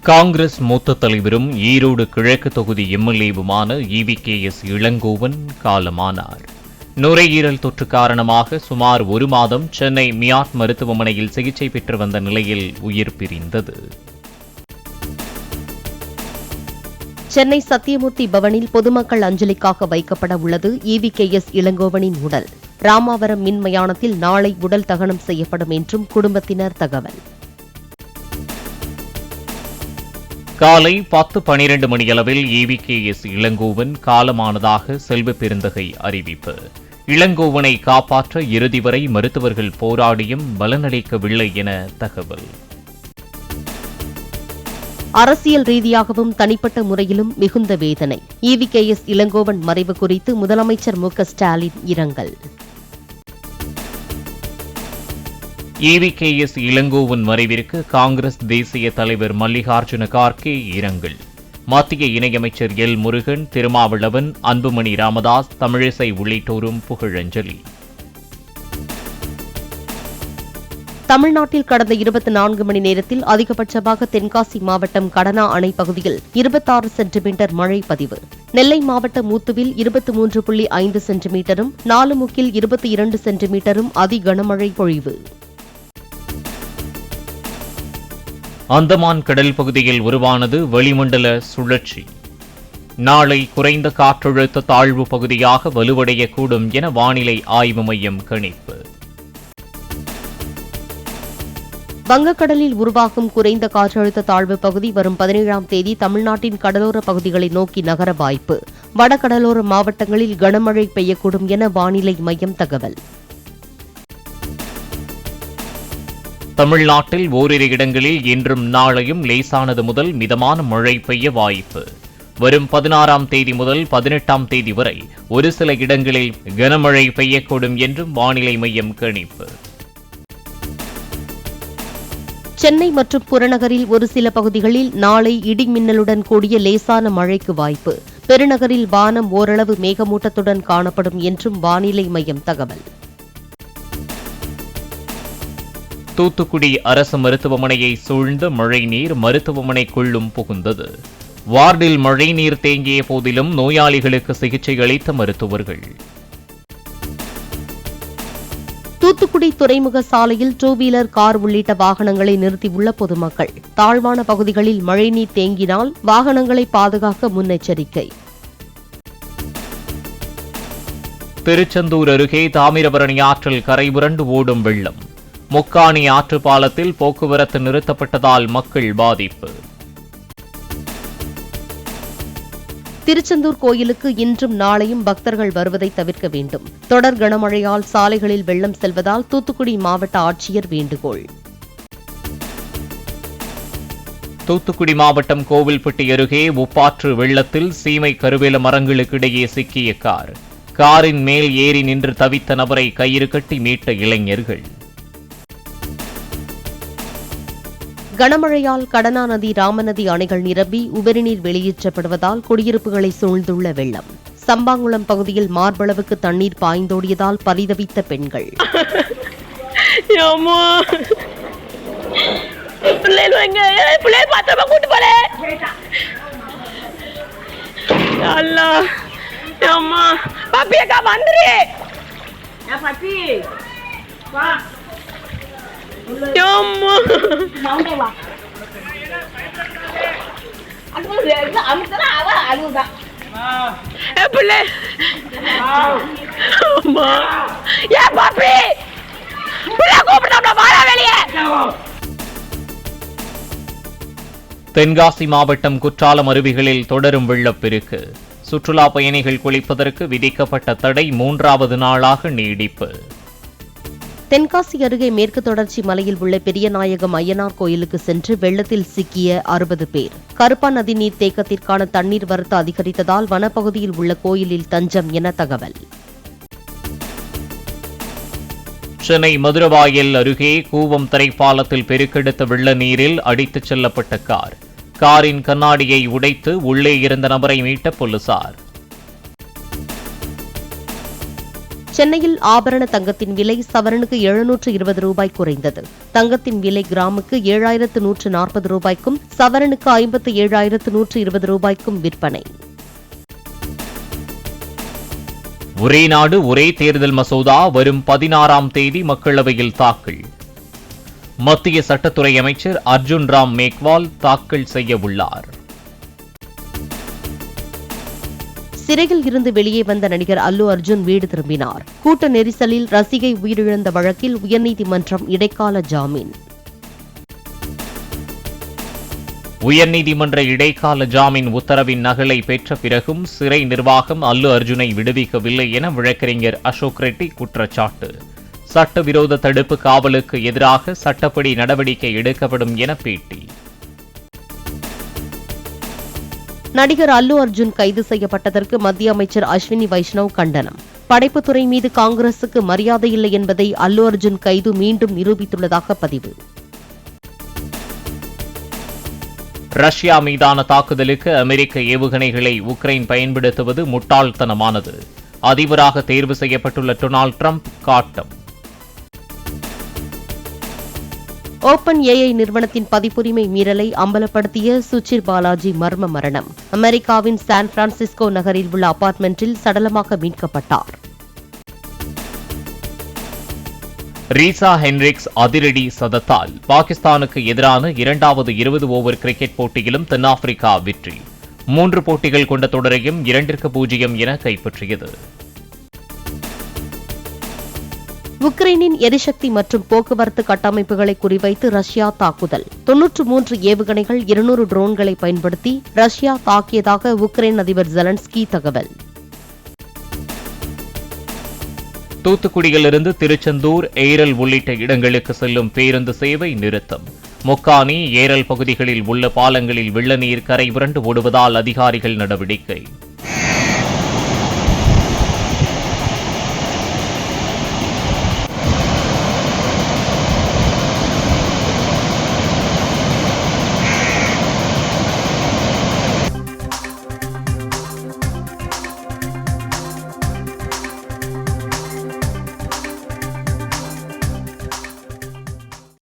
காங்கிரஸ் மூத்த தலைவரும் ஈரோடு கிழக்கு தொகுதி எம்எல்ஏவுமான ஈவிகேஎஸ் இளங்கோவன் காலமானார். நுரையீரல் தொற்று காரணமாக சுமார் 1 மாதம் சென்னை மியாட் மருத்துவமனையில் சிகிச்சை பெற்று வந்த நிலையில் உயிர் பிரிந்தது. சென்னை சத்தியமூர்த்தி பவனில் பொதுமக்கள் அஞ்சலிக்காக வைக்கப்பட உள்ளது ஈவிகேஎஸ் இளங்கோவனின் உடல். ராமாவரம் மின் மயானத்தில் நாளை உடல் தகனம் செய்யப்படும் என்றும் குடும்பத்தினர் தகவல். காலை 10:12 மணியளவில் ஈவிகேஎஸ் இளங்கோவன் காலமானதாக செல்வ பெருந்தகை அறிவிப்பு. இளங்கோவனை காப்பாற்ற இறுதி வரை மருத்துவர்கள் போராடியும் பலனளிக்கவில்லை என தகவல். அரசியல் ரீதியாகவும் தனிப்பட்ட முறையிலும் மிகுந்த வேதனை. ஈவிகேஎஸ் இளங்கோவன் மறைவு குறித்து முதலமைச்சர் மு.க.ஸ்டாலின் இரங்கல். ஈவிகேஎஸ் இளங்கோவன் மறைவிற்கு காங்கிரஸ் தேசிய தலைவர் மல்லிகார்ஜுன கார்கே இரங்கல். மத்திய இணையமைச்சர் எல். முருகன், திருமாவளவன், அன்புமணி ராமதாஸ், தமிழிசை உள்ளிட்டோரும் புகழஞ்சலி. தமிழ்நாட்டில் கடந்த 24 மணி நேரத்தில் அதிகபட்சமாக தென்காசி மாவட்டம் கடனா அணை பகுதியில் 26 சென்டிமீட்டர் மழை பதிவு. நெல்லை மாவட்டம் மூத்துவில் 23.5 சென்டிமீட்டரும், நாலுமுக்கில் 22 சென்டிமீட்டரும் அதி கனமழை பொழிவு. அந்தமான் கடல் பகுதியில் உருவானது வளிமண்டல சுழற்சி. நாளை குறைந்த காற்றழுத்த தாழ்வு பகுதியாக வலுவடையக்கூடும் என வானிலை ஆய்வு மையம் கணிப்பு. வங்கக்கடலில் உருவாகும் குறைந்த காற்றழுத்த தாழ்வு பகுதி வரும் 17ஆம் தேதி தமிழ்நாட்டின் கடலோர பகுதிகளை நோக்கி நகர வாய்ப்பு. வடகடலோர மாவட்டங்களில் கனமழை பெய்யக்கூடும் என வானிலை மையம் தகவல். தமிழ்நாட்டில் ஓரிரு இடங்களில் இன்றும் நாளையும் லேசானது முதல் மிதமான மழை பெய்ய வாய்ப்பு. வரும் 16ஆம் தேதி முதல் 18ஆம் தேதி வரை ஒரு சில இடங்களில் கனமழை பெய்யக்கூடும் என்றும் வானிலை மையம் கணிப்பு. சென்னை மற்றும் புறநகரில் ஒரு சில பகுதிகளில் நாளை இடி மின்னலுடன் கூடிய லேசான மழைக்கு வாய்ப்பு. பெருநகரில் வானம் ஓரளவு மேகமூட்டத்துடன் காணப்படும் என்றும் வானிலை மையம் தகவல். தூத்துக்குடி அரசு மருத்துவமனையை சூழ்ந்த மழைநீர் மருத்துவமனைக்குள்ளும் புகுந்தது. வார்டில் மழைநீர் தேங்கிய போதிலும் நோயாளிகளுக்கு சிகிச்சை அளித்த மருத்துவர்கள். தூத்துக்குடி துறைமுக சாலையில் 2 வீலர், கார் உள்ளிட்ட வாகனங்களை நிறுத்தியுள்ள பொதுமக்கள். தாழ்வான பகுதிகளில் மழைநீர் தேங்கினால் வாகனங்களை பாதுகாக்க முன்னெச்சரிக்கை. திருச்செந்தூர் அருகே தாமிரபரணி ஆற்றில் கரைபுரண்டு ஓடும் வெள்ளம். முக்காணி ஆற்று பாலத்தில் போக்குவரத்து நிறுத்தப்பட்டதால் மக்கள் பாதிப்பு. திருச்செந்தூர் கோயிலுக்கு இன்றும் நாளையும் பக்தர்கள் வருவதை தவிர்க்க வேண்டும். தொடர் கனமழையால் சாலைகளில் வெள்ளம் செல்வதால் தூத்துக்குடி மாவட்ட ஆட்சியர் வேண்டுகோள். தூத்துக்குடி மாவட்டம் கோவில்பட்டி அருகே உப்பாற்று வெள்ளத்தில் சீமை கருவேல மரங்களுக்கிடையே சிக்கிய கார். காரின் மேல் ஏறி நின்று தவித்த நபரை கயிறு கட்டி மீட்ட இளைஞர்கள். கனமழையால் கடனா நதி, ராமநதி அணைகள் நிரம்பி உபரிநீர் வெளியேற்றப்படுவதால் குடியிருப்புகளை சூழ்ந்துள்ள வெள்ளம். சம்பாங்குளம் பகுதியில் மார்பளவுக்கு தண்ணீர் பாய்ந்தோடியதால் பரிதவித்த பெண்கள். தென்காசி மாவட்டம் குற்றாலம் அருவிகளில் தொடரும் வெள்ளப்பெருக்கு. சுற்றுலா பயணிகள் குளிப்பதற்கு விதிக்கப்பட்ட தடை 3வது நாளாக நீடிப்பு. தென்காசி அருகே மேற்கு தொடர்ச்சி மலையில் உள்ள பெரியநாயகம் ஐயனார் கோயிலுக்கு சென்று வெள்ளத்தில் சிக்கிய 60 பேர். கருப்பா நதி நீர் தேக்கத்திற்கான தண்ணீர் வரத்து அதிகரித்ததால் வனப்பகுதியில் உள்ள கோயிலில் தஞ்சம் என தகவல். சென்னை மதுரவாயல் அருகே கூவம் தரைப்பாலத்தில் பெருக்கெடுத்த வெள்ள நீரில் அடித்துச் செல்லப்பட்ட கார். காரின் கண்ணாடியை உடைத்து உள்ளே இருந்த நபரை மீட்ட போலீசார். சென்னையில் ஆபரண தங்கத்தின் விலை சவரனுக்கு 720 ரூபாய் குறைந்தது. தங்கத்தின் விலை கிராமுக்கு 7140 ரூபாய்க்கும் சவரனுக்கு 57,120 ரூபாய்க்கும் விற்பனை. ஒரே நாடு ஒரே தேர்தல் மசோதா வரும் 16ஆம் தேதி மக்களவையில் தாக்கல். மத்திய சட்டத்துறை அமைச்சர் அர்ஜுன் ராம் மேக்வால் தாக்கல் செய்ய உள்ளார். சிறையில் இருந்து வெளியே வந்த நடிகர் அல்லு அர்ஜுன் வீடு திரும்பினார். கூட்ட நெரிசலில் ரசிகை உயிரிழந்த வழக்கில் உயர்நீதிமன்றம் இடைக்கால ஜாமீன். உயர்நீதிமன்ற இடைக்கால ஜாமீன் உத்தரவின் நகலை பெற்ற பிறகும் சிறை நிர்வாகம் அல்லு அர்ஜுனை விடுவிக்கவில்லை என வழக்கறிஞர் அசோக் ரெட்டி குற்றச்சாட்டு. சட்டவிரோத தடுப்பு காவலுக்கு எதிராக சட்டப்படி நடவடிக்கை எடுக்கப்படும் என பேட்டி. நடிகர் அல்லு அர்ஜுன் கைது செய்யப்பட்டதற்கு மத்திய அமைச்சர் அஸ்வினி வைஷ்ணவ் கண்டனம். படைப்புத்துறை மீது காங்கிரசுக்கு மரியாதை இல்லை என்பதை அல்லு அர்ஜுன் கைது மீண்டும் நிரூபித்துள்ளதாக பதிவு. ரஷ்யா மீதான தாக்குதலுக்கு அமெரிக்க ஏவுகணைகளை உக்ரைன் பயன்படுத்துவது முட்டாள்தனமானது. அதிபராக தேர்வு செய்யப்பட்டுள்ள டொனால்ட் ட்ரம்ப் காட்டம். ஓபன் ஏஐ நிறுவனத்தின் பதிப்புரிமை மீறலை அம்பலப்படுத்திய சுச்சிர் பாலாஜி மர்ம மரணம். அமெரிக்காவின் சான் பிரான்சிஸ்கோ நகரில் உள்ள அபார்ட்மெண்டில் சடலமாக மீட்கப்பட்டார். ரீசா ஹென்ரிக்ஸ் அதிரடி சதத்தால் பாகிஸ்தானுக்கு எதிரான 2வது 20 ஓவர் கிரிக்கெட் போட்டியிலும் தென்னாப்பிரிக்கா வெற்றி. 3 போட்டிகள் கொண்ட தொடரையும் 2-0 என கைப்பற்றியது. உக்ரைனின் எரிசக்தி மற்றும் போக்குவரத்து கட்டமைப்புகளை குறிவைத்து ரஷ்யா தாக்குதல். 93 ஏவுகணைகள் 200 ட்ரோன்களை பயன்படுத்தி ரஷ்யா தாக்கியதாக உக்ரைன் அதிபர் ஜெலன்ஸ்கி தகவல். தூத்துக்குடியிலிருந்து திருச்செந்தூர், ஏரல் உள்ளிட்ட இடங்களுக்கு செல்லும் பேருந்து சேவை நிறுத்தம். மொக்கானி, ஏரல் பகுதிகளில் உள்ள பாலங்களில் வெள்ள நீர் கரை புரண்டு ஓடுவதால் அதிகாரிகள் நடவடிக்கை.